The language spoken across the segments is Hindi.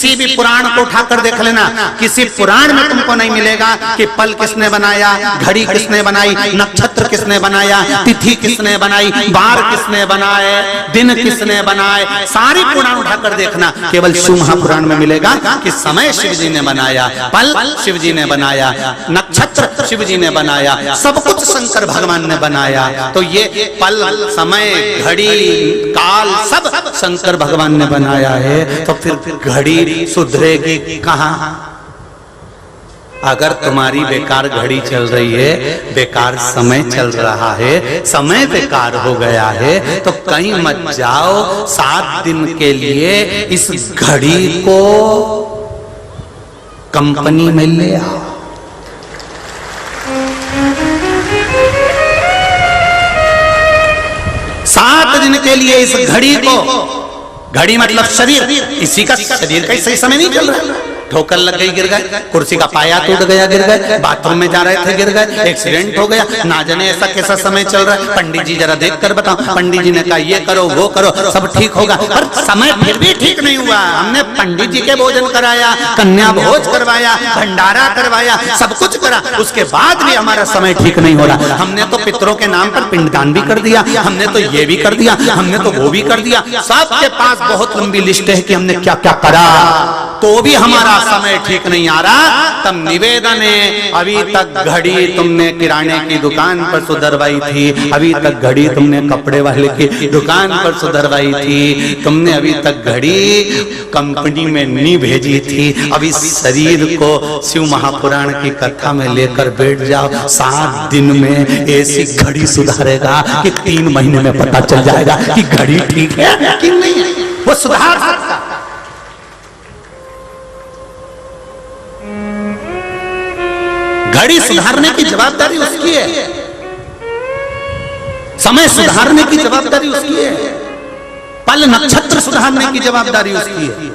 किसी भी पुराण को उठाकर देख लेना, किसी पुराण में तुमको नहीं मिलेगा कि पल किसने बनाया, घड़ी किसने बनाई, नक्षत्र किसने बनाया, तिथि किसने बनाई, वार किसने बनाए, दिन किसने बनाए। सारी पुराण उठाकर देखना, केवल शिव महापुराण में मिलेगा कि समय शिव जी ने बनाया, पल शिव जी ने बनाया, नक्षत्र शिव जी ने बनाया, सब कुछ शंकर भगवान ने बनाया। तो ये पल, समय, घड़ी, काल सब शंकर भगवान ने बनाया है। तो फिर घड़ी सुधरेगी कहां? अगर तुम्हारी बेकार घड़ी चल रही है, बेकार समय चल रहा है, समय बेकार हो गया है, तो कहीं मत जाओ, 7 दिन के लिए इस घड़ी को कंपनी में ले आओ। सात दिन के लिए इस घड़ी को, घड़ी मतलब शरीर, इसी का शरीर का सही समय नहीं चल रहा, ठोकर लग गई गिर गए, कुर्सी का पाया टूट गया गिर गए, बाथरूम में जा रहे थे गिर गए, एक्सीडेंट हो गया, ना जाने ऐसा कैसा समय चल रहा है। पंडित जी जरा देख कर बताओ, पंडित जी ने कहा ये करो वो करो सब ठीक होगा, पर समय फिर भी ठीक नहीं हुआ। हमने पंडित जी के भोजन कराया, कन्या भोज करवाया, भंडारा करवाया, सब कुछ करा, उसके बाद भी हमारा समय ठीक नहीं हो रहा। हमने तो पितरों के नाम पर पिंडदान भी कर दिया, हमने तो ये भी कर दिया, हमने तो वो भी कर दिया, सबके पास बहुत लंबी लिस्ट है कि हमने क्या क्या करा, तो भी हमारा समय ठीक नहीं आ रहा। तब निवेदन है, अभी तक घड़ी तुमने किराने की दुकान पर सुधरवाई थी, अभी तक घड़ी तुमने कपड़े वाले की दुकान पर सुधरवाई थी, तुमने अभी तक घड़ी कंपनी में नहीं भेजी थी। अभी शरीर को शिव महापुराण की कथा में लेकर बैठ जाओ, 7 दिन में ऐसी घड़ी सुधारेगा कि 3 महीने में पता चल जाएगा कि घड़ी ठीक है कि नहीं है, वो सुधार सकता। घड़ी सुधारने की जवाबदारी उसकी है, समय सुधारने की जवाबदारी उसकी है, पल नक्षत्र सुधारने की जवाबदारी उसकी है।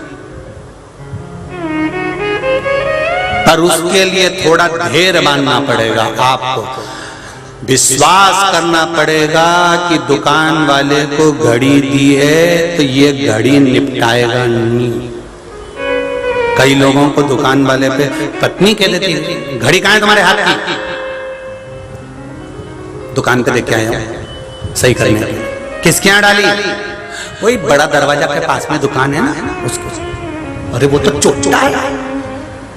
पर उसके लिए थोड़ा धैर्य मानना पड़ेगा, आपको विश्वास करना पड़ेगा कि दुकान वाले को घड़ी दी है तो ये घड़ी निपटाएगा नहीं। कई लोगों को दुकान वाले पे पत्नी कह देती है, घड़ी कहाँ है तुम्हारे हाथ की, दुकान पे देख के आया सही करने, किसके यहाँ डाली, वही बड़ा दरवाजा के पास में दुकान है ना उसको। अरे वो तो चोटा है,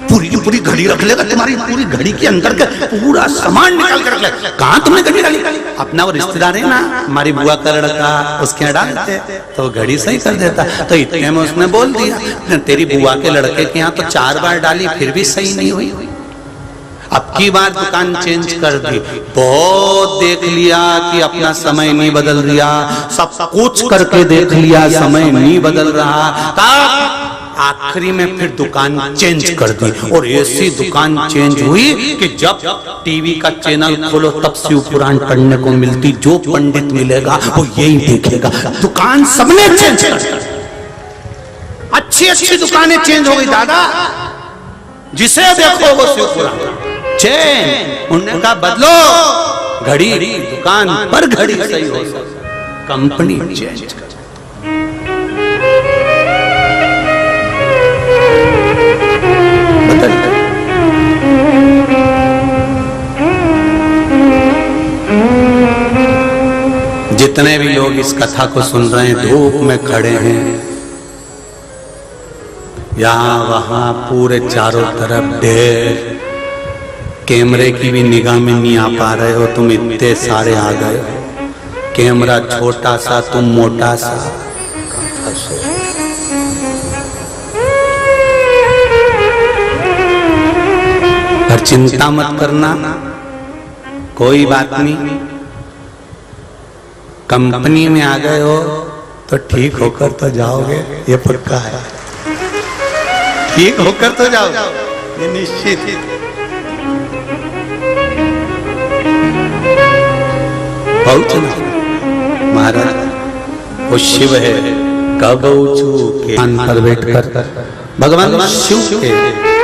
पूरी की पूरी घड़ी रख लेगा, तुम्हारी पूरी घड़ी के अंदर का पूरा सामान निकाल कर रख लेगा। कहाँ तुमने घड़ी डाली? अपना वो रिश्तेदार है ना, हमारी बुआ का लड़का, उसके यहाँ डालते तो घड़ी सही कर देता। तो इतने में उसने बोल दिया, तेरी बुआ के लड़के के यहाँ तो 4 बार डाली फिर भी सही नहीं हुई, अब की बार दुकान चेंज कर दी। बहुत देख लिया कि अपना समय नहीं बदल दिया, सब कुछ करके देख लिया समय नहीं बदल रहा, तब आखिरी में फिर दुकान चेंज कर दी। और ऐसी दुकान चेंज हुई कि जब टीवी का चैनल खोलो तब शिव पुराण पढ़ने को मिलती, जो पंडित मिलेगा वो यही देखेगा। दुकान सबने चेंज कर दी, अच्छी अच्छी दुकानें चेंज हो गई दादा, जिसे देखो वो शिव पुराण चेंज। उन्होंने कहा बदलो घड़ी, दुकान पर घड़ी सही हो सकती, कंपनी चेंज कर। जितने भी लोग इस कथा को सुन रहे हैं, धूप में खड़े हैं, यहाँ वहां पूरे चारों तरफ ढेर, कैमरे की भी निगाह में नहीं आ पा रहे हो, तुम इतने सारे आ गए हो, कैमरा छोटा सा तुम मोटा सा। पर चिंता मत करना, कोई बात नहीं, कंपनी में आ गए हो तो ठीक होकर तो जाओगे, ये पक्का है, ठीक होकर तो जाओगे, ये निश्चित। बहुत महाराज वो शिव है, कब के पर बैठकर भगवान शिव के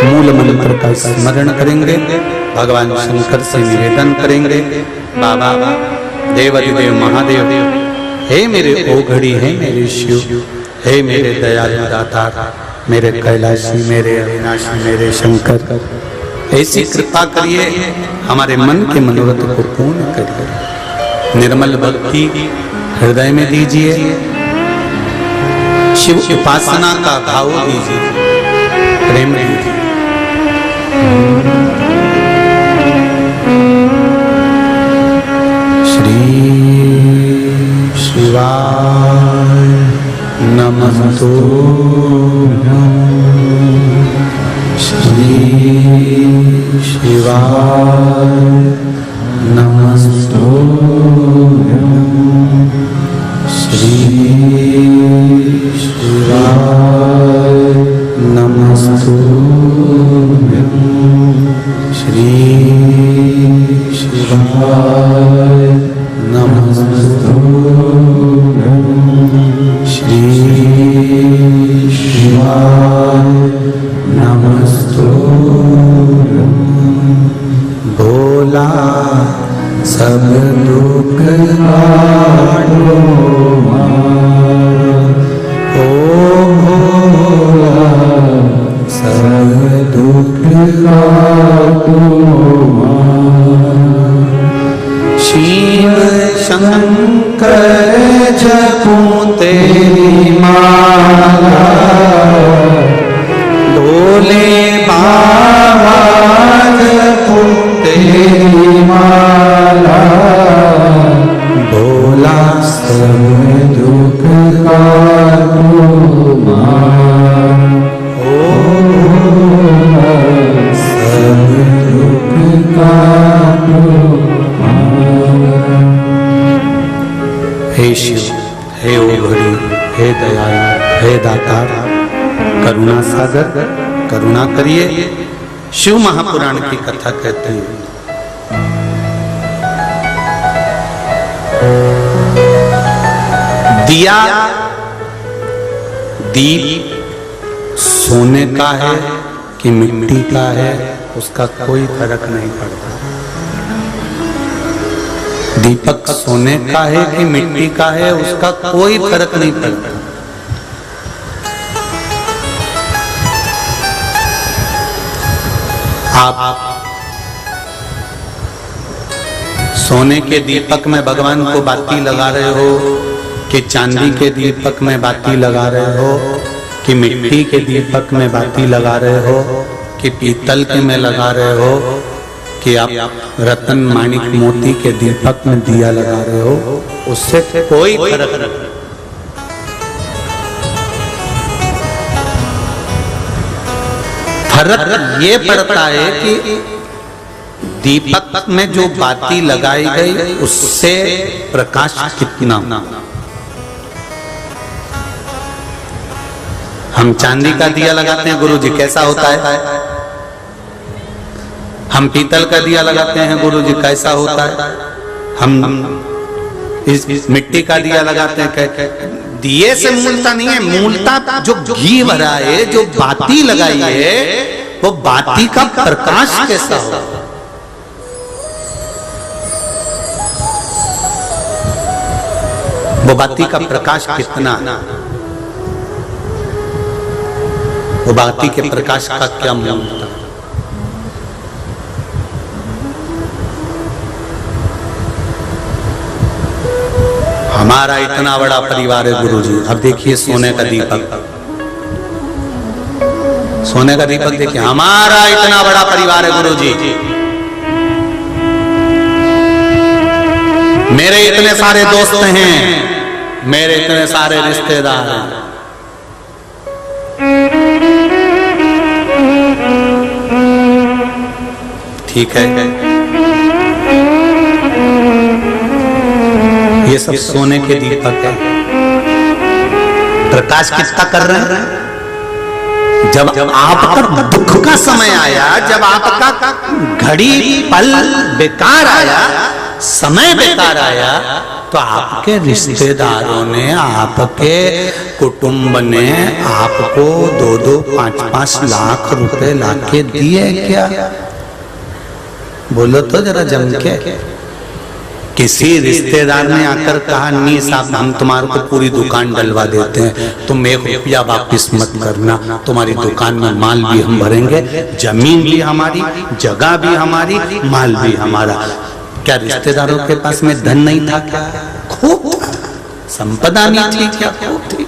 मूल मंत्र का स्मरण करेंगे, भगवान शंकर से निवेदन करेंगे, बाबा देवाधिदेव महादेव, हे मेरे ओ घड़ी, हे मेरे शिव, हे मेरे दयालु दाता, मेरे कैलाशी, मेरे अविनाशी, मेरे शंकर, ऐसी कृपा करिए हमारे मन के मनोरथ को पूर्ण करिए। निर्मल भक्ति हृदय में दीजिए, शिव उपासना का भाव दीजिए, प्रेम दीजिए। श्री शिवाय नमस्तुभ्यं, श्री शिवाय नमस्तुभ्यं, श्री शिवाय नमस्तुभ्यं, श्री शिवाय नमस्तुभ्यं, श्री शिवाय नमस्तुभ्यं। भोला सब दुख काटो ओ भोला सब दुख काटो। शिव शंकर जपूं तेरी माला, भोले बाबा जपूं तेरी माला, भोला सब दुख काटो ओ भोला सब दुख काटो। हे शिव, हे ओ घड़ी, हे दयालु, हे दातार, करुणा सागर, करुणा करिए। शिव महापुराण की कथा कहते हैं, दिया दीप सोने का है कि मिट्टी का है, उसका कोई फर्क नहीं पड़ता। दीपक सोने का है कि मिट्टी का है, उसका कोई फर्क नहीं पड़ता। आप सोने के दीपक में भगवान को बाती लगा रहे हो कि चांदी के दीपक में बाती लगा रहे हो, कि मिट्टी के दीपक में बाती लगा रहे हो, कि पीतल के में लगा रहे हो, कि आप रतन माणिक मोती के दीपक में दिया लगा रहे हो, उससे कोई फर्क नहीं। फर्क ये पड़ता है कि दीपक में जो बाती लगाई गई उससे प्रकाश कितना। हम चांदी का दिया लगाते हैं गुरुजी, कैसा होता है? हम पीतल का दिया लगाते हैं गुरुजी, कैसा होता है? हम इस मिट्टी का दिया लगाते हैं, दिए से मूलता नहीं है, मूलता जो घी भरा है, जो बाती लगाई है, वो बाती का प्रकाश कैसा हो। वो बाती का प्रकाश कितना, वो बाती के प्रकाश का क्या मूल्य। हमारा इतना बड़ा परिवार है गुरुजी। अब देखिए सोने का दीपक, सोने का दीपक देखिए, हमारा इतना बड़ा परिवार है गुरुजी। मेरे इतने सारे दोस्त हैं, मेरे इतने सारे रिश्तेदार हैं। ठीक है, ये सब सोने के दीपक है। प्रकाश किसका कर रहे हैं? जब आपका दुख का समय आया, जब आपका घड़ी पल बेकार आया, समय बेकार आया, तो आपके रिश्तेदारों ने, आपके कुटुंब ने आपको 2-2, 5-5 लाख रुपए लाके दिए क्या? बोलो तो जरा जम के, किसी रिश्तेदार ने आकर कहा नहीं साहब हम तुम्हारे को पूरी दुकान डलवा देते हैं, तुम 1 रुपया वापिस मत करना, तुम्हारी दुकान में माल भी हम भरेंगे, जमीन भी हमारी, जगह भी हमारी, माल भी हमारा। क्या रिश्तेदारों के पास में धन नहीं था? क्या खूब था, संपदा नहीं थी क्या? खूब थी।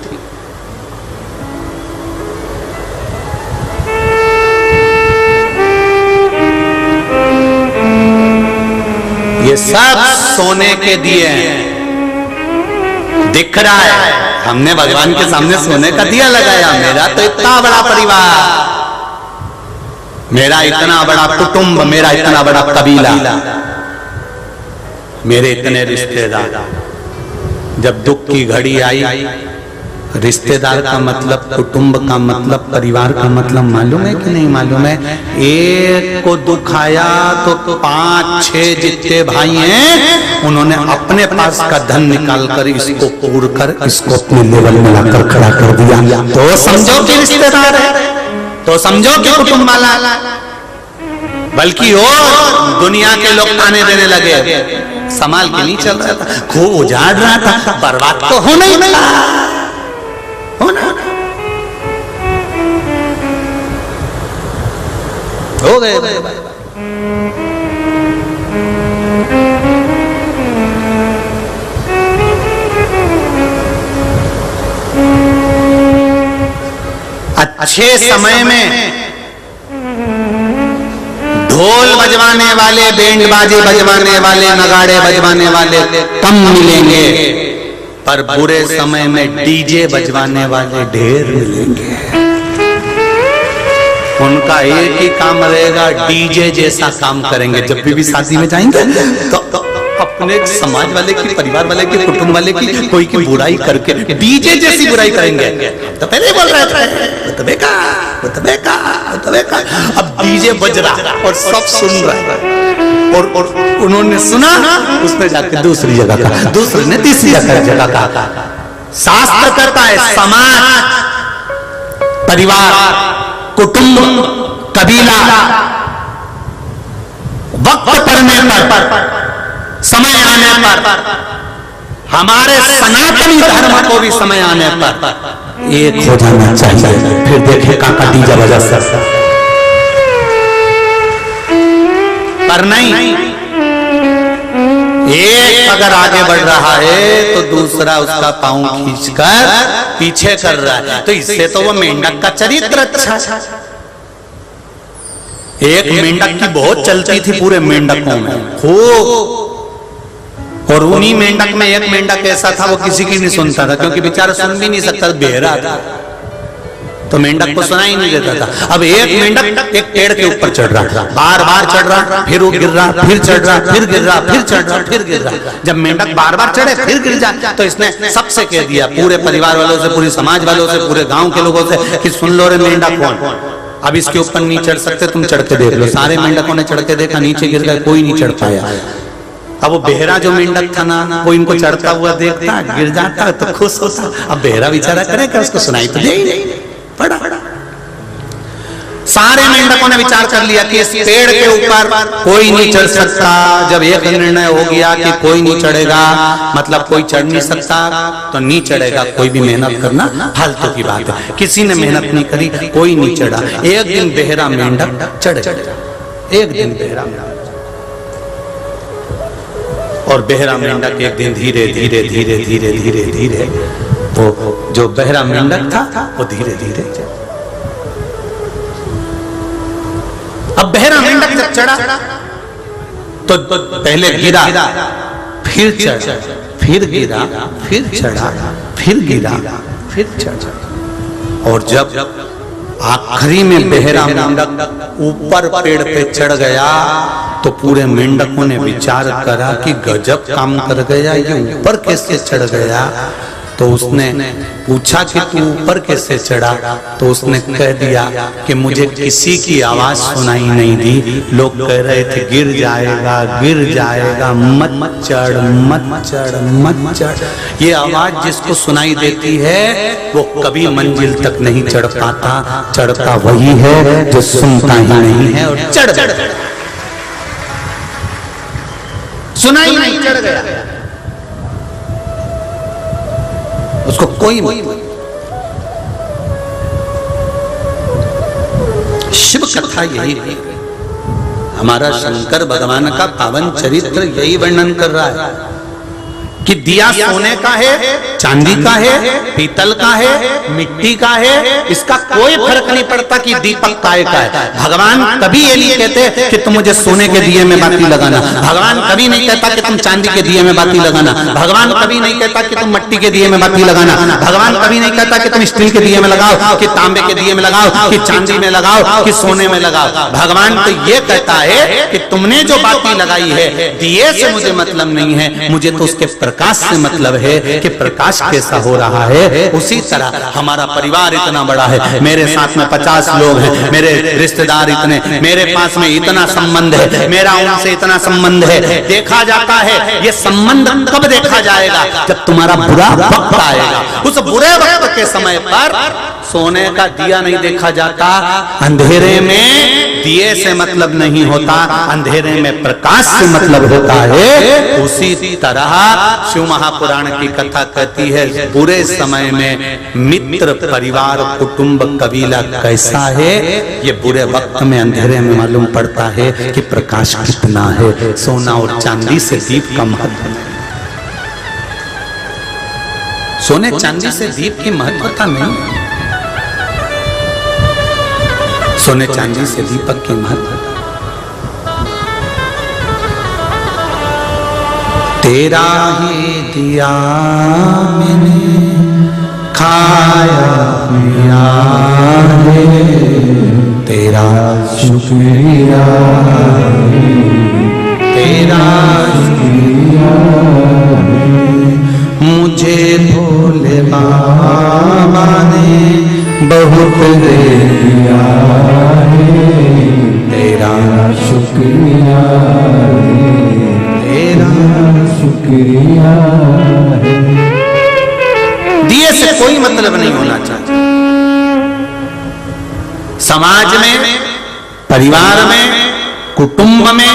ये सब सोने के दिए हैं, दिख रहा है। हमने भगवान के सामने सोने का दिया लगाया। मेरा तो इतना बड़ा परिवार, मेरा इतना बड़ा कुटुंब, मेरा इतना बड़ा कबीला, मेरे इतने रिश्तेदार। जब दुख की घड़ी आई, रिश्तेदार का मतलब, कुटुंब का मतलब, परिवार का मतलब मालूम है कि नहीं मालूम है? एक को दुख आया तो 5-6 जितने भाई हैं उन्होंने अपने पास का धन निकाल कर इसको पूर कर इसको अपने लेवल में लाकर खड़ा कर दिया। तो समझो कि रिश्तेदार है, तो समझो कि कुटुंब वाला। बल्कि और दुनिया के लोग ताने देने लगे, संभाल के नहीं चल रहा था, खूब उजाड़ रहा था, बर्बाद तो होना ही नहीं होना हो गए। अच्छे समय में ढोल बजवाने वाले, बैंड बाजे बजवाने वाले, नगाड़े बजवाने वाले कम मिलेंगे, पर बुरे समय में डीजे बजवाने वाले ढेर मिलेंगे। उनका एक ही काम रहेगा, डीजे जैसा काम करेंगे। जब भी शादी में जाएंगे तो अपने समाज वाले की, परिवार वाले की, कुटुंब वाले की कोई की बुराई करके डीजे जैसी बुराई करेंगे। तो पहले बोल रहे थे तो बेकार, अब डीजे बज रहा और सब सुन रहा है, और उन्होंने सुना, उसने जाके दूसरी जगह का, दूसरे ने तीसरी जगह का। शास्त्र करता है समाज, परिवार, कुटुंब, कबीला वक्त पड़ने पर, समय आने पर, हमारे सनातनी धर्म को भी समय आने पर एक हो जाना चाहिए। फिर देखे काका डीजे बजा सकता, पर नहीं, एक अगर आगे बढ़ रहा है तो दूसरा उसका पांव खींचकर पीछे कर रहा है। तो इससे तो वो मेंढक का चरित्र अच्छा है। एक मेंढक की बहुत चलती थी पूरे मेंढकों में, खूब। और उन्हीं मेंढक में एक मेंढक ऐसा था वो किसी की नहीं सुनता था, क्योंकि बेचारा सुन भी नहीं सकता, बहरा था, तो मेंढक को सुनाई नहीं देता था। अब एक मेंढक एक पेड़ के ऊपर चढ़ रहा था, बार बार चढ़ रहा, फिर वो गिर रहा, फिर चढ़ रहा, फिर गिर रहा, फिर चढ़ रहा, फिर गिर रहा। जब मेंढक बार बार चढ़े फिर गिर जाए तो इसने सबसे कह दिया, पूरे परिवार वालों से, पूरे समाज वालों से, पूरे गाँव के लोगों से, कि सुन लो रे मेंढक कौन, अब इसके ऊपर नहीं चढ़ सकते, तुम चढ़ के देख लो। सारे मेंढकों ने चढ़ के देखा, नीचे गिर गए, कोई नहीं चढ़ पाया। अब वो बेहरा जो मेंढक था ना, वो इनको चढ़ता हुआ देखता, गिर जाता तो खुश होता। अब बेहरा बेचारा करे क्या, उसको सुनाई तो दे ही नहीं पड़ा। सारे मेंढकों ने विचार कर लिया कि इस पेड़ के ऊपर कोई नहीं चढ़ सकता। जब एक निर्णय हो गया कि कोई नहीं चढ़ेगा, मतलब कोई चढ़ नहीं सकता, तो नहीं चढ़ेगा, कोई भी मेहनत करना फालतू की बात है। किसी ने मेहनत नहीं करी, कोई नहीं चढ़ा। एक दिन बेहरा मेंढक चढ़ गया, एक दिन बेहरा मेंढक, और बेहरा मेंढक एक दिन धीरे धीरे धीरे धीरे धीरे धीरे, वो जो बेहरा मेंढक था वो धीरे धीरे, अब बेहरा मेंढक जब चढ़ा तो पहले गिरा, फिर चढ़ा, फिर गिरा, फिर चढ़ा, फिर गिरा, फिर चढ़ा। और जब आखिरी में बेहरा मेंढक ऊपर पेड़ पे चढ़ गया तो पूरे मेंढकों ने विचार करा कि गजब काम कर गया, ये ऊपर कैसे चढ़ गया। तो उसने पूछा कि तू ऊपर कैसे चढ़ा, तो उसने कह दिया कि मुझे किसी की आवाज सुनाई नहीं दी, लोग कह रहे थे गिर जाएगा, गिर जाएगा, मत चढ़, मत चढ़, मत चढ़। ये आवाज जिसको सुनाई देती है वो कभी मंजिल तक नहीं चढ़ पाता, चढ़ता वही है जो सुनता ही नहीं है और चढ़। सुना ही नहीं, चढ़ गया, उसको कोई शिव कथा यही है। हमारा शंकर भगवान का पावन चरित्र यही वर्णन कर रहा है कि दिया सोने का है, चांदी का है, पीतल का है, मिट्टी का है, इसका कोई फर्क नहीं पड़ता कि दीपक काय का है। भगवान कभी ये नहीं कहते कि तुम मुझे सोने के दिए में बाती लगाना, भगवान कभी नहीं कहता कि तुम चांदी के दिए में बाती लगाना, भगवान कभी नहीं कहता कि तुम मिट्टी के दिए में बाती लगाना, भगवान कभी नहीं कहता कि तुम स्टील के दिए में लगाओ, कि तांबे के दिए में लगाओ, कि चांदी में लगाओ, कि सोने में लगाओ। भगवान तो ये कहता है कि तुमने जो बाती लगाई है, दिए से मुझे मतलब नहीं है, मुझे तो उसके प्रकाश से मतलब है कि प्रकाश कैसा हो रहा है। उसी तरह हमारा परिवार इतना बड़ा है, मेरे साथ में 50 लोग हैं, मेरे रिश्तेदार इतने, मेरे पास में इतना संबंध है, मेरा उनसे इतना संबंध है। देखा जाता है ये संबंध कब देखा जाएगा? जब तुम्हारा बुरा वक्त आएगा। उस बुरे वक्त के समय पर सोने का दिया नहीं देखा जाता, अंधेरे में दिए से मतलब नहीं होता, अंधेरे में प्रकाश से मतलब होता है। उसी तरह शिव महापुराण की कथा कहती है बुरे समय में मित्र, परिवार, कुटुंब, कबीला कैसा है, ये बुरे वक्त में अंधेरे में मालूम पड़ता है कि प्रकाश कितना है। सोना और चांदी से दीप का महत्व नहीं, सोने चांदी से दीप की महत्वता नहीं, सोने चांदी से दीपक की महत्वता। तेरा ही दिया मैंने खाया पिया है, तेरा शुक्रिया, तेरा शुक्रिया, मुझे भोले बाबा ने बहुत दे दिया है, तेरा शुक्रिया, तेरा शुक्रिया है। दिए से कोई मतलब नहीं होना चाहिए। समाज में, परिवार में, कुटुंब में,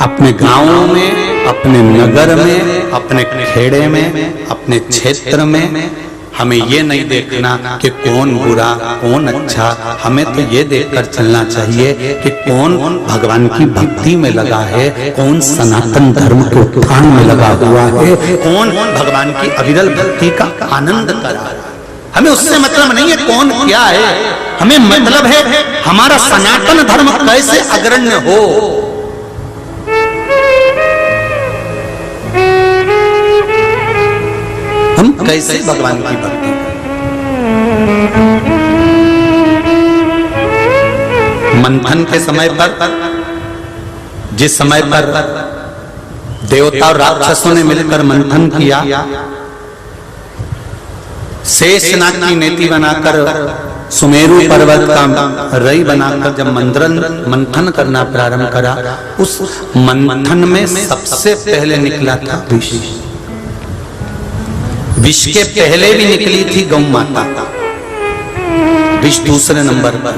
अपने गांवों में, अपने नगर में, अपने खेड़े में, अपने क्षेत्र में हमें ये नहीं देखना कि कौन बुरा कौन अच्छा, हमें तो ये देखकर चलना चाहिए कि कौन भगवान की भक्ति में लगा है, कौन सनातन धर्म के उत्थान में लगा हुआ है, कौन भगवान की अविरल भक्ति का आनंद कर रहा है। हमें उससे मतलब नहीं है कौन क्या है, हमें मतलब है हमारा सनातन धर्म कैसे अग्रण्य हो। हम कैसे भगवान की भक्ति मंथन के समय पर, जिस समय पर देवता और राक्षसों ने मिलकर मंथन किया, शेषनाग की नेति बनाकर सुमेरु पर्वत का रई बनाकर जब मंथन करना प्रारंभ करा, उस मंथन में सबसे पहले निकला था विष। विष के पहले भी निकली थी गौ माता, विष दूसरे नंबर पर,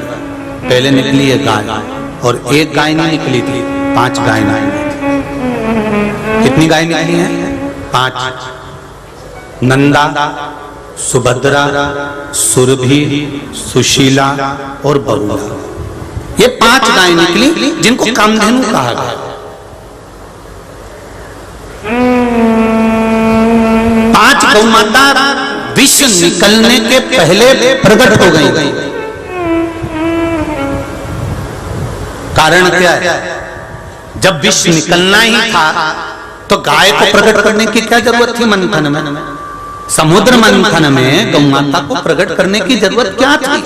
पहले निकली है गाय, और एक गाय नहीं निकली थी, 5 गाय निकली थी। कितनी गाय निकली हैं? 5। नंदा, सुभद्रा, सुरभि, सुशीला और बहुला, ये 5 गाय निकली जिनको कामधेनु कहा गया। 5 गौ माता विष निकलने के पहले प्रकट हो गई। कारण क्या है? जब विष निकलना ही था तो गाय को प्रकट करने की क्या जरूरत थी? मंथन में, समुद्र मंथन में गौ माता को प्रकट करने की जरूरत क्या थी?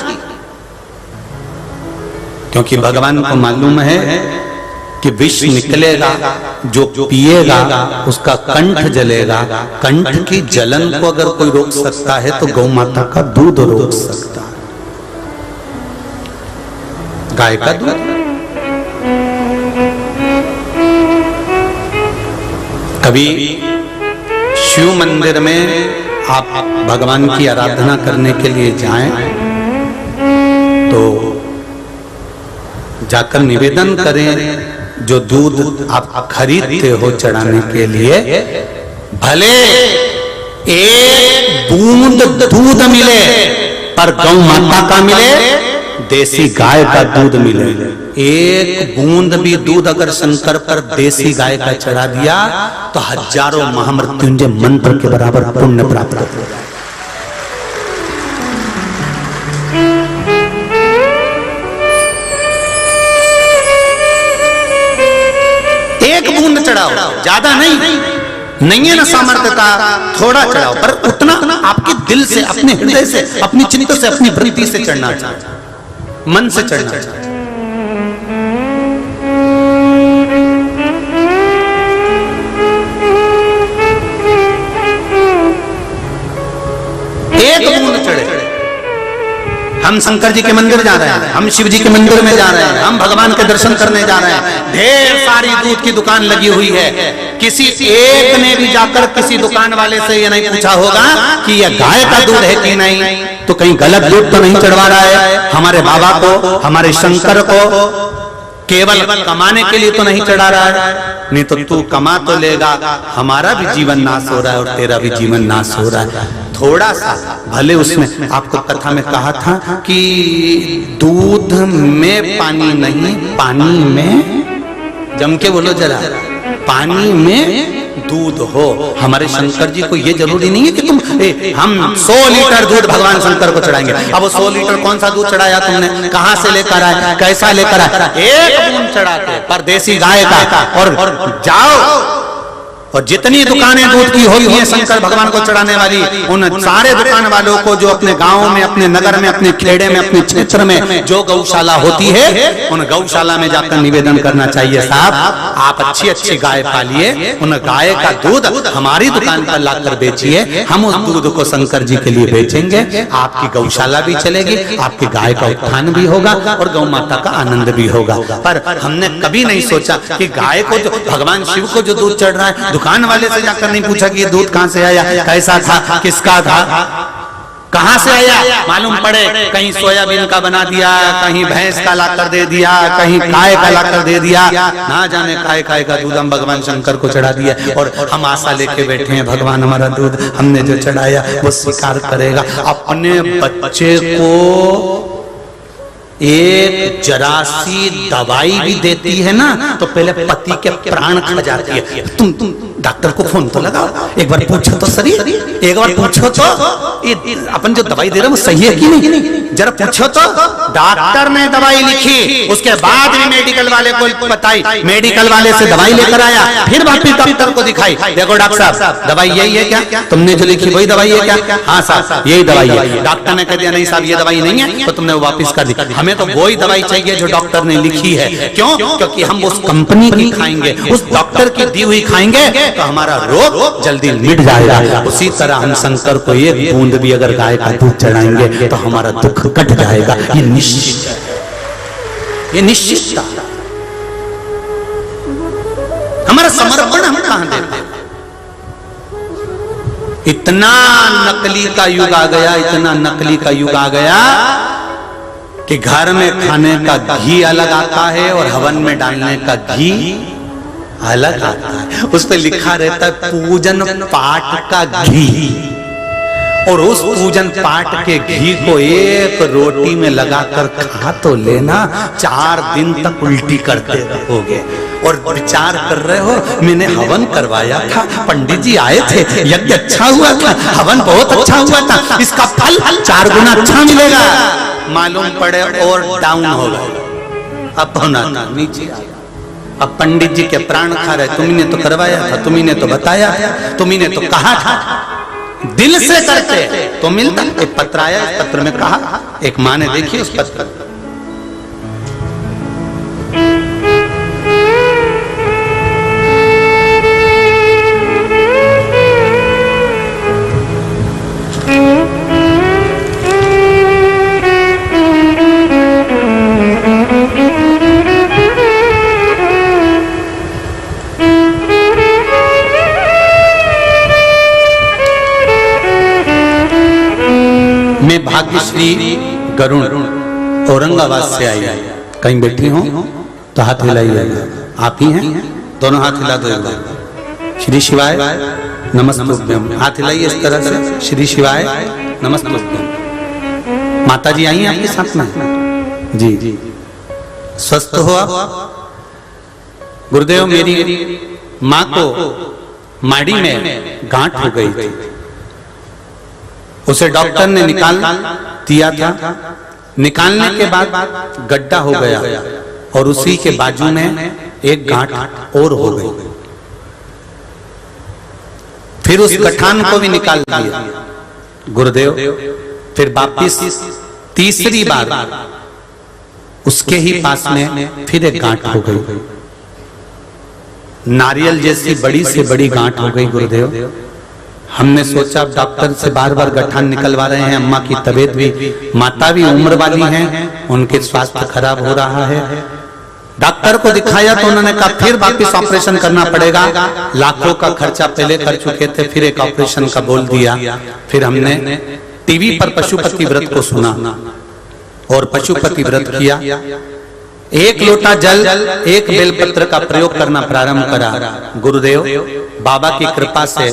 क्योंकि भगवान को मालूम है कि विष निकलेगा, जो पिएगा उसका कंठ जलेगा, कंठ की जलन को अगर कोई रोक सकता है तो गौ माता का दूध रोक सकता है, गाय का दूध। कभी शिव मंदिर में आप भगवान की आराधना करने के लिए जाएं तो जाकर निवेदन करें जो दूध आप खरीदते हो चढ़ाने के लिए, भले एक बूंद दूध मिले पर गौ माता का मिले, देसी गाय का दूध मिले। एक बूंद भी दूध अगर शंकर पर देसी गाय का चढ़ा दिया तो हजारों महामृत्युंजय मंत्र के बराबर पुण्य प्राप्त हो जाए। एक बूंद चढ़ाओ, ज्यादा नहीं है ना सामर्थ्यता, थोड़ा चढ़ाओ, पर उतना आपके दिल से, अपने हृदय से, अपनी चिंता से, अपनी वृत्ति से चढ़ना चाहिए, मन से चढ़ना चाहिए। एक बूंद चढ़े। हम शंकर जी के मंदिर जा रहे हैं, हम शिव जी के मंदिर में जा रहे हैं, हम भगवान के दर्शन करने जा रहे हैं, ढेर सारी दूध की दुकान लगी हुई है, किसी एक ने भी जाकर किसी दुकान वाले से ये नहीं पूछा होगा कि यह गाय का दूध है कि नहीं, तो कहीं गलत दूध तो नहीं चढ़वा रहा है हमारे बाबा को, हमारे शंकर को, केवल कमाने के लिए तो नहीं चढ़ा रहा है। नहीं तो तू कमा तो लेगा, हमारा भी जीवन नाश हो रहा है और तेरा भी जीवन नाश हो रहा है। थोड़ा सा भले उसमें आपको कथा में कहा था कि दूध में पानी नहीं, पानी में, जम के बोलो जरा, पानी में दूध हो। हमारे शंकर जी को ये जरूरी नहीं है कि हम 100 लीटर दूध भगवान शंकर को चढ़ाएंगे। अब वो 100 लीटर कौन सा दूध चढ़ाया तुमने, कहां से लेकर आए, कैसा लेकर आए? एक बूंद चढ़ाते पर देसी गाय का, और जाओ और जितनी दुकानें दूध की होती हैं शंकर भगवान को चढ़ाने वाली, उन सारे दुकान वालों को जो अपने गांव में, अपने नगर में, अपने खेड़े में, अपने क्षेत्र में जो गौशाला होती है, उन गौशाला में जाकर निवेदन करना चाहिए, साहब आप अच्छी अच्छी गाय पालिए, उन गाय का दूध हमारी दुकान पर लाकर बेचिए, हम उस दूध को शंकर जी के लिए बेचेंगे, आपकी गौशाला भी चलेगी, आपकी गाय का उत्थान भी होगा और गौ माता का आनंद भी होगा। पर हमने कभी नहीं सोचा कि गाय को, जो भगवान शिव को जो दूध चढ़ रहा है, दुकान वाले से जाकर नहीं पूछा कि ये दूध कहां से आया, कैसा था, किसका था, कहां से आया। मालूम पड़े कहीं सोयाबीन का बना दिया, कहीं भैंस का लाकर दे दिया, कहीं गाय का लाकर दे दिया, ना जाने काय का दूध हम भगवान शंकर को चढ़ा दिया और हम आशा लेके बैठे हैं भगवान हमारा दूध हमने जो चढ़ाया वो स्वीकार करेगा। अपने बच्चे को एक जरा सी दवाई भी देती है ना तो पहले पति के प्राण खा जाती है। तुम डॉक्टर को फोन तो लगाओ, एक बार पूछो तो सही, एक बार पूछो तो ये अपन जो दवाई दे रहे हैं वो सही है कि नहीं, जरा पूछो तो। डॉक्टर ने दवाई लिखी, उसके बाद भी मेडिकल वाले को बताई, मेडिकल वाले से दवाई लेकर आया, फिर वापिस डॉक्टर को दिखाई, देखो डॉक्टर साहब दवाई यही है क्या, तुमने जो लिखी वही दवाई है क्या, हाँ साहब यही दवाई है। डॉक्टर ने कह दिया नहीं साहब ये दवाई नहीं है, तो तुमने वापिस कर दी। हमें तो वही दवाई चाहिए जो डॉक्टर ने लिखी है। क्यों? क्योंकि हम उस कंपनी की खाएंगे, उस डॉक्टर की दी हुई खाएंगे तो हमारा रोग जल्दी मिट जाएगा। उसी तरह हम शंकर को एक बूंद भी अगर गाय का दूध चढ़ाएंगे तो हमारा दुख कट जाएगा। ये निश्चित है, ये निश्चित। हमारा समर्पण हम कहां देते हैं? इतना नकली का युग आ गया, इतना नकली का युग आ गया कि घर में खाने का घी अलग आता है और हवन में डालने का घी अलग आता है। उस पे लिखा रहता है पूजन पाठ का घी, और उस पूजन पाठ के घी को एक रोटी में लगाकर खा तो लेना, 4 दिन तक उल्टी करते रहोगे और विचार कर रहे हो मैंने हवन करवाया था, पंडित जी आए थे, यज्ञ अच्छा हुआ था, हवन बहुत अच्छा हुआ था, इसका फल 4 गुना अच्छा मिलेगा। मालूम पड़े और डाउन होगा, अब होना नीचे। अब पंडित जी के प्राण खा रहे, तुमने तो करवाया था, तुम्ही तो बताया, तुम्ही तो कहा था, दिल से करते तो मिलता। एक पत्र आया, इस पत्र में कहा, एक माँ ने देखी उस पत्र, मैं भाग्यश्री गरुण औरंगाबाद से आई, कहीं बैठी हूँ, तो हाथ हिलाइएगा। आप ही हैं? दोनों हाथ हिला दो एक बार। श्री शिवाय नमस्तुभ्यम। हाथ हिलाइए इस तरह से। श्री शिवाय नमस्तुभ्यम। माता जी आई हैं आपके साथ में? जी। स्वस्थ हो आप? गुरुदेव, मेरी माँ को माड़ी में गांठ हो गई थी, उसे डॉक्टर ने निकाल दिया था। निकालने के बाद गड्ढा हो गया और उसी के बाजू में एक गांठ और हो गई। फिर उस गठान को भी निकाल दिया गुरुदेव। फिर वापिस तीसरी बार उसके ही पास में फिर एक गांठ हो गई, नारियल जैसी बड़ी से बड़ी गांठ हो गई गुरुदेव। हमने सोचा डॉक्टर से बार बार गठान निकलवा रहे हैं, अम्मा की तबीयत भी, माता भी उम्र वाली हैं, उनके स्वास्थ्य खराब हो रहा है। डॉक्टर को दिखाया तो उन्होंने कहा फिर वापस ऑपरेशन करना पड़ेगा। लाखों का खर्चा पहले कर चुके थे, फिर एक ऑपरेशन का बोल दिया। फिर हमने टीवी पर पशुपति व्रत को सुना और पशुपति व्रत किया। एक लोटा जल, एक बेलपत्र का प्रयोग करना प्रारंभ करा। गुरुदेव, बाबा की कृपा से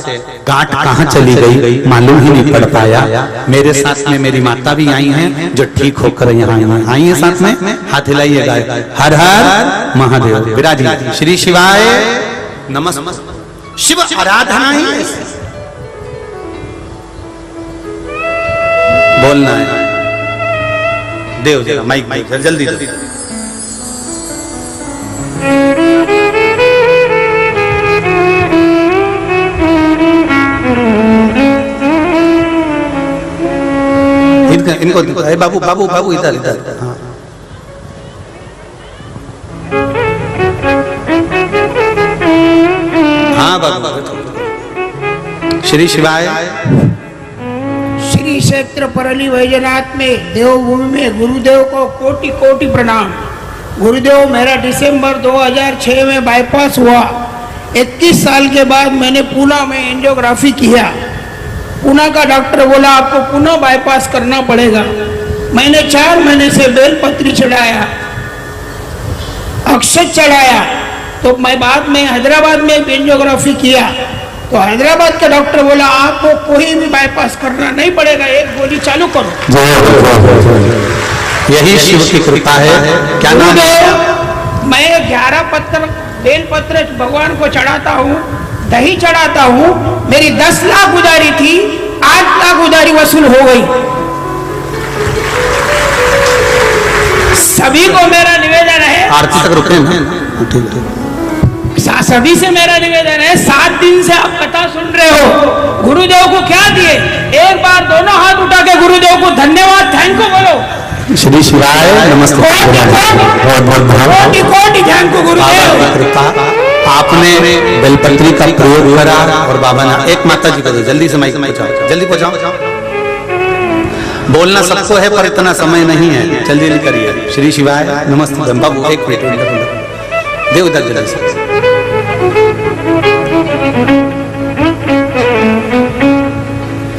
गांठ कहाँ चली गई मालूम ही नहीं पड़ पाया। मेरे साथ में मेरी माता भी आई हैं जो ठीक होकर यहाँ आई हैं साथ में। हाथ हिलाइएगा। हर हर महादेव। विराजिए। श्री शिवाय नमस्ते। शिव आराधना ही बोलना है। देव जरा माइक जल्दी जल्दी। इनको बाबू बाबू बाबू इधर इधर। हाँ, हाँ बाबू। श्री शिवाय। श्री क्षेत्र परली वैजनाथ में देवभूमि में गुरुदेव को कोटि कोटि प्रणाम। गुरुदेव, मेरा दिसंबर 2006 में बाईपास हुआ। 21 साल के बाद मैंने पूना में एंजियोग्राफी किया। पूना का डॉक्टर बोला आपको पुनः बाईपास करना पड़ेगा। मैंने 4 महीने से बेलपत्री चढ़ाया, अक्षत चढ़ाया। तो मैं बाद में हैदराबाद में एंजियोग्राफी किया तो हैदराबाद का डॉक्टर बोला आपको कोई भी बाईपास करना नहीं पड़ेगा, एक गोली चालू करो। यही शिव की कृपा है। क्या नाम है? मैं 11 पत्र बेलपत्र भगवान को चढ़ाता हूँ, दही चढ़ाता हूँ। मेरी 10 लाख उधारी थी, 8 लाख उधारी वसूल हो गई। सभी को मेरा निवेदन है, आरती तक रुके ना। सभी से मेरा निवेदन है, 7 दिन से आप कथा सुन रहे हो। गुरुदेव को क्या दिए? एक बार दोनों हाथ उठा के गुरुदेव को धन्यवाद, थैंक यू बोलो। श्री शिवाय नमस्ते। कोटि कोटि थैंक यू गुरुदेव। आपने बेलपत्री का प्रयोग करा और बाबा ने एक माता जी को जल्दी से माइक पहुंचाओ, जल्दी पहुंचाओ। बोलना सबको है पर इतना समय नहीं है, जल्दी जल्दी करिए। श्री शिवाय नमस्ते। बाबू एक मिनट देव उधर जल्दी से।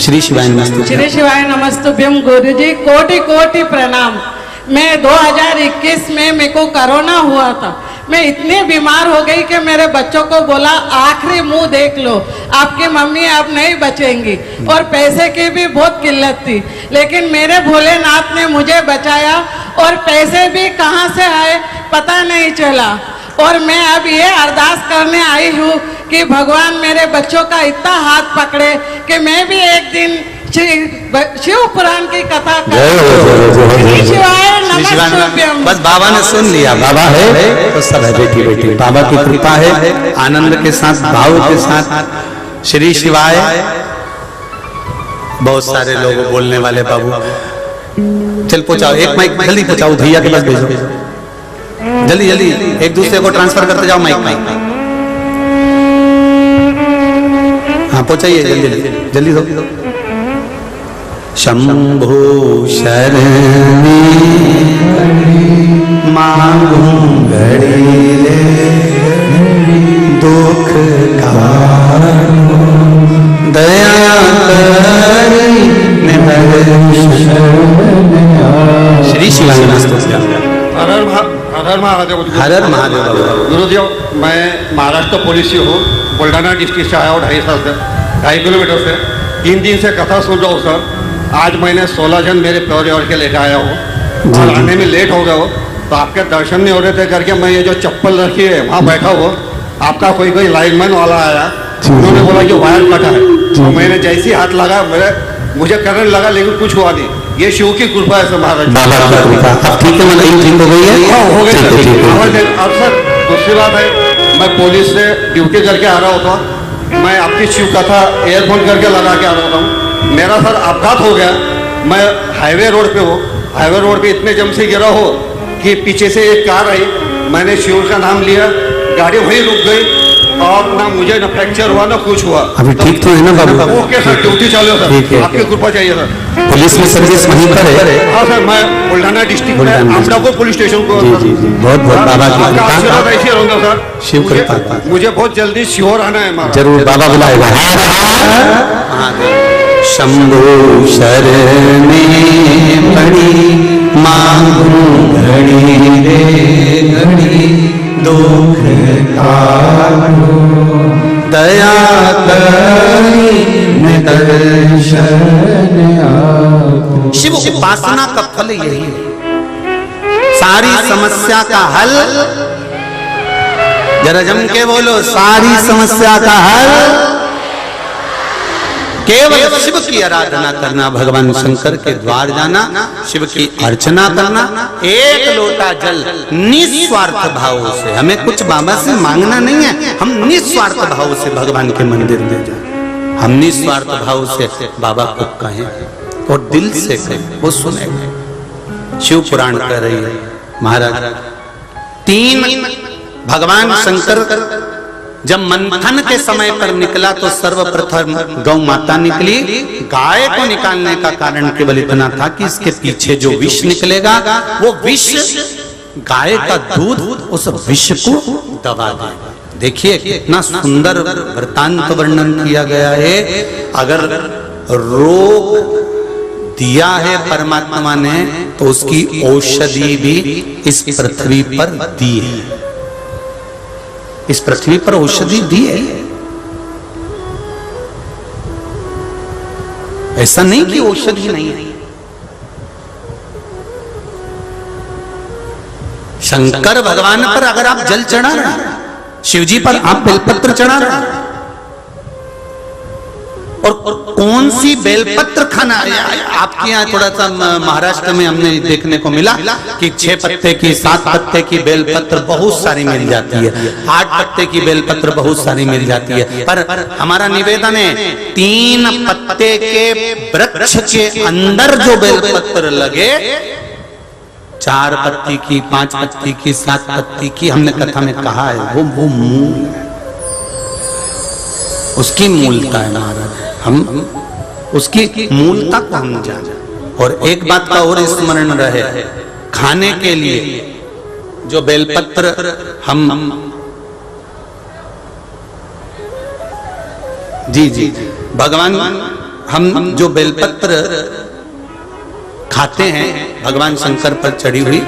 श्री शिवाय नमस्ते। श्री शिवाय नमस्तुभ्यम। गुरुजी कोटि कोटि प्रणाम। मैं 2021 में मेरे को कोरोना हुआ था। मैं इतने बीमार हो गई कि मेरे बच्चों को बोला आखिरी मुंह देख लो, आपकी मम्मी आप नहीं बचेंगी। और पैसे की भी बहुत किल्लत थी, लेकिन मेरे भोलेनाथ ने मुझे बचाया और पैसे भी कहाँ से आए पता नहीं चला। और मैं अब ये अरदास करने आई हूँ कि भगवान मेरे बच्चों का इतना हाथ पकड़े कि मैं भी एक दिन शिव पुराण की कथा बस बाबा ने सुन लिया। बाबा है तो सब है। बेटी बेटी बाबा की कृपा है। आनंद के साथ, भाव के साथ श्री शिवाय। बहुत सारे लोग बोलने वाले बाबू, चल पहुंचाओ एक माइक जल्दी पहुंचाओ, भैया के पास भेजो जल्दी जल्दी। एक दूसरे को ट्रांसफर करते जाओ माइक माइक। हाँ पहुंचाइए जल्दी जल्दी जल्दी दो। शंभो शरणी मांगू घड़ी ले दुख कारणो दया करी श्री शिवाय नमस्तुभ्यम। हर हर महादेव। हर हर महादेव बाबा। गुरुजी, मैं महाराष्ट्र पुलिस से हूँ, बुल्ढाना डिस्ट्रिक्ट से आया हूँ 2.5 साल से, 2.5 किलोमीटर से। 3 दिन से कथा सुन रहा हूँ सर। आज मैंने 16 जन मेरे परिवार के लेकर आया हूँ और आने में लेट हो गया हो, तो आपके दर्शन नहीं हो रहे थे करके मैं ये जो चप्पल रखी है वहाँ बैठा हुआ, आपका कोई लाइनमैन वाला आया, उन्होंने बोला कि वायर कटा है, तो मैंने जैसे ही हाथ लगा मुझे करने लगा, लेकिन कुछ हुआ नहीं। ये शिव की कृपा है सर महाराज। ठीक है, मतलब ठीक हो गई है। हो गई सर। अब सर दूसरी बात है, मैं पुलिस से ड्यूटी करके आ रहा होता, मैं आपकी शिव कथा एयरफोन करके लगा के आ रहा हूँ। मेरा सर अपघात हो गया, मैं हाईवे रोड पे हूँ, हाईवे रोड पे इतने जम से गिरा हो कि पीछे से एक कार आई, मैंने शिव का नाम लिया, गाड़ी वहीं रुक गई और ना मुझे ना फ्रैक्चर हुआ ना कुछ हुआ। अभी ठीक तो है ना बाबू? ओके सर, ड्यूटी चालू है सर, आपकी कृपा चाहिए सर। पुलिस में सर्विस वहीं पर है? हाँ सर, मैं बुल्ढाना डिस्ट्रिक्ट में अमरापुर पुलिस स्टेशन को। जी जी जी, बहुत बहुत बाबा की आपका आशीर्वाद ऐसे रहूंगा सर। शिव कृपा। मुझे बहुत जल्दी शिहोर आना है महाराज। जरूर बाबा बुलाएगा। शंभु शरण में पड़ी मांगू घड़ी रे घड़ी, दुख काटो दया करी दर्शन आओ। शिव उपासना का फल यही है, सारी समस्या का हल। जरा जम के बोलो, सारी समस्या का हल केवल शिव की आराधना करना, भगवान शंकर के द्वार जाना, शिव की अर्चना करना, एक लोटा जल निस्वार्थ भाव से। हमें कुछ बाबा से मांगना नहीं है, हम निस्वार्थ भाव से भगवान के मंदिर में जाए, हम निस्वार्थ भाव से बाबा को कहें और दिल से कहें, वो सुनेंगे। शिव पुराण कह रही है महाराज, 3 भगवान शंकर जब मंथन के समय पर निकला तो सर्वप्रथम गौ माता निकली। गाय को निकालने का कारण केवल इतना था कि इसके पीछे जो विष निकलेगा वो विष गाय का दूध उस विष को दबा देगा। देखिए कितना सुंदर वृतांत वर्णन किया गया है। अगर रोग दिया है परमात्मा ने तो उसकी औषधि भी इस पृथ्वी पर दी है, इस पृथ्वी पर औषधि दी है। ऐसा नहीं कि औषधि नहीं है। शंकर भगवान पर अगर आप जल चढ़ा रहे हैं, शिवजी पर आप बेलपत्र चढ़ा रहे हैं, और कौन सी बेलपत्र खाना है? आपके यहाँ थोड़ा सा महाराष्ट्र में हमने देखने को मिला कि 6 पत्ते की 7 पत्ते की बेलपत्र बहुत सारी मिल जाती है, 8 पत्ते की बेलपत्र बहुत सारी मिल जाती है। पर हमारा निवेदन है 3 पत्ते के वृक्ष के अंदर जो बेलपत्र लगे, 4 पत्ती की, 5 पत्ती की, 7 पत्ती की, हमने कथा में कहा है, वो मूल है, उसकी मूलता है महाराज। हम उसकी मूलता को हम जाने। और एक बात का और स्मरण रहे, खाने के लिए जो बेलपत्र हम जी जी भगवान हम जो बेलपत्र खाते हैं भगवान शंकर पर चढ़ी हुई,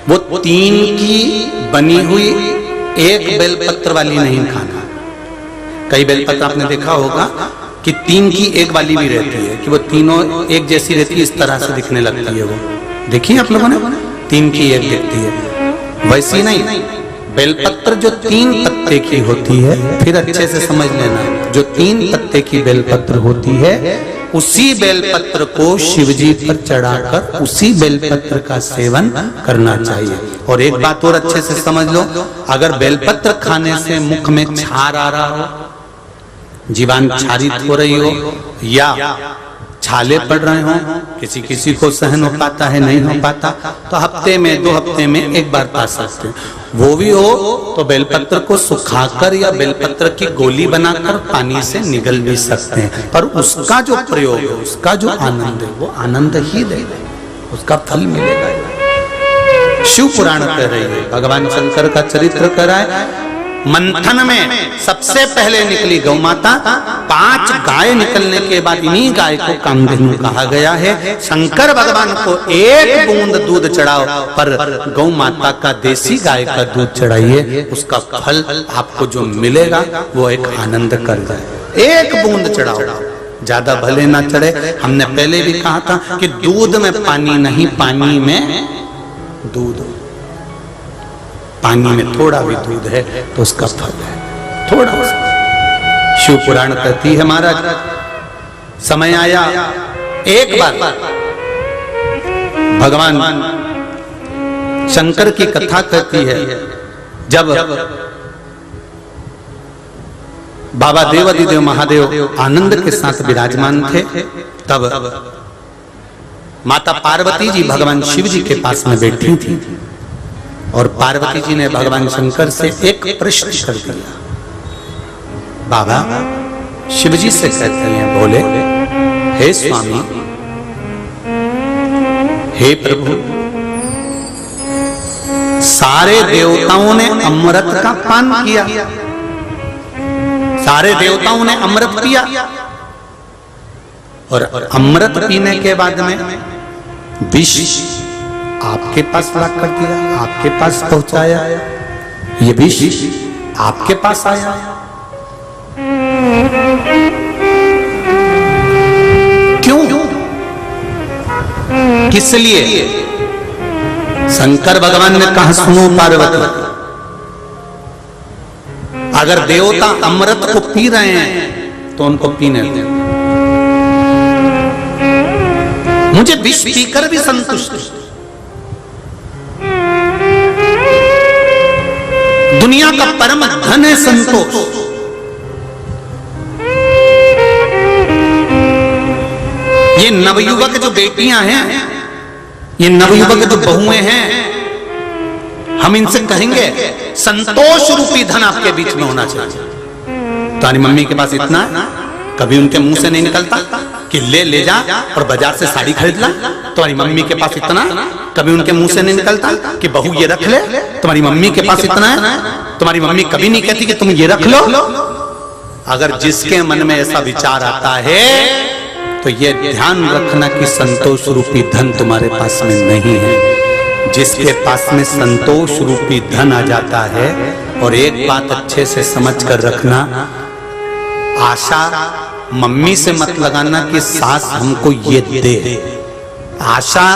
वो 3 की बनी हुई एक बेलपत्र वाली नहीं खाना। कई बेलपत्र आपने देखा होगा कि 3 की एक वाली भी रहती है कि वो तीनों एक जैसी रहती है, इस तरह से दिखने लगती है। वो देखिए आप लोगों ने, 3 की एक दिखती है, वैसी नहीं। बेलपत्र जो 3 पत्ते की होती है, फिर अच्छे से समझ लेना, जो 3 पत्ते की बेलपत्र होती है, उसी बेलपत्र को शिवजी पर चढ़ाकर उसी बेलपत्र का सेवन करना चाहिए। और एक बात और अच्छे से समझ लो, अगर बेलपत्र खाने से मुख में छार आ रहा हो, जीवान क्षारित हो रही हो, या छाले पड़ रहे हो, किसी किसी को सहन हो पाता है, नहीं हो पाता, तो हफ्ते में 2 हफ्ते में एक बार पा सकते हैं। वो भी हो तो बेलपत्र को सुखाकर या बेलपत्र की गोली बनाकर पानी से निगल भी सकते हैं, पर उसका जो प्रयोग है, उसका जो आनंद है, वो आनंद ही देगा, उसका फल मिलेगा। शिव पुराण कह रही है, भगवान शंकर का चरित्र कराए, मंथन में सबसे पहले निकली गौ माता, 5 गाय निकलने के बाद इन्हीं गाय को कामधेनु कहा गया है। शंकर भगवान को 1 बूंद दूध चढ़ाओ, पर गौ माता का देसी गाय का दूध चढ़ाइए, उसका फल आपको जो मिलेगा वो एक आनंद कर जाए। 1 बूंद चढ़ाओ, ज्यादा भले ना चढ़े। हमने पहले भी कहा था कि दूध में पानी नहीं, पानी में दूध। पानी में थोड़ा भी दूध है तो उसका फल है थोड़ा सा। शिव पुराण कहती है महाराज, समय आया एक बार भगवान शंकर की कथा कहती है, जब बाबा देवादिदेव महादेव आनंद के साथ विराजमान थे, तब माता पार्वती जी भगवान शिव जी के पास में बैठी थी और पार्वती जी ने भगवान शंकर से एक प्रश्न कर दिया। बाबा शिव जी से कहते हैं, बोले, हे स्वामी, हे प्रभु, सारे देवताओं ने अमृत का पान किया, सारे देवताओं ने अमृत पिया, और अमृत पीने के बाद में विष आपके पास ला कर दिया, आपके पास पहुंचाया, ये विष आपके पास आया। क्यों? किस लिए? शंकर भगवान ने कहा, सुनो पार्वती, अगर देवता अमृत को पी रहे हैं तो उनको पीने दो, मुझे विष पीकर भी संतुष्ट। दुनिया का परम धन है संतोष। ये नवयुवक जो बेटियां हैं, ये नवयुवक जो बहुएं हैं, हम इनसे कहेंगे संतोष रूपी धन आपके बीच में होना चाहिए। तुम्हारी मम्मी के पास इतना है, कभी उनके मुंह से नहीं निकलता कि ले जा और बाजार से साड़ी खरीद ला। तुम्हारी मम्मी के पास इतना, कभी उनके मुंह से नहीं निकलता कि बहू ये रख ले। तुम्हारी मम्मी के पास इतना है, तुम्हारी मम्मी कभी नहीं कहती कि तुम ये रख लो। अगर जिसके मन में ऐसा विचार आता है तो ये ध्यान रखना कि संतोष रूपी धन तुम्हारे पास में नहीं है। जिसके पास में संतोष रूपी धन आ जाता है, और एक बात अच्छे से समझ कर रखना, आशा मम्मी से मत लगाना कि सास हमको ये दे। आशा